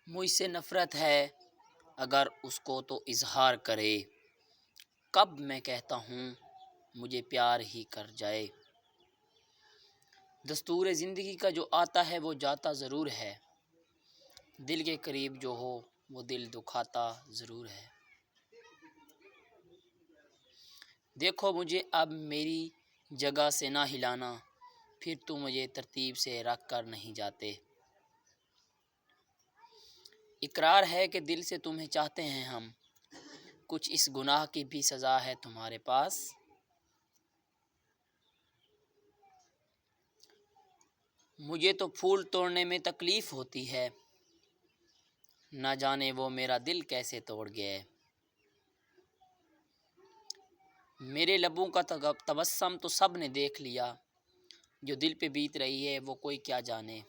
مجھ سے نفرت ہے اگر اس کو تو اظہار کرے، کب میں کہتا ہوں مجھے پیار ہی کر جائے۔ دستور زندگی کا جو آتا ہے وہ جاتا ضرور ہے، دل کے قریب جو ہو وہ دل دکھاتا ضرور ہے۔ دیکھو مجھے اب میری جگہ سے نہ ہلانا، پھر تو مجھے ترتیب سے رکھ کر نہیں جاتے۔ اقرار ہے کہ دل سے تمہیں چاہتے ہیں ہم، کچھ اس گناہ کی بھی سزا ہے تمہارے پاس۔ مجھے تو پھول توڑنے میں تکلیف ہوتی ہے، نہ جانے وہ میرا دل کیسے توڑ گئے۔ میرے لبوں کا تبسم تو سب نے دیکھ لیا، جو دل پہ بیت رہی ہے وہ کوئی کیا جانے۔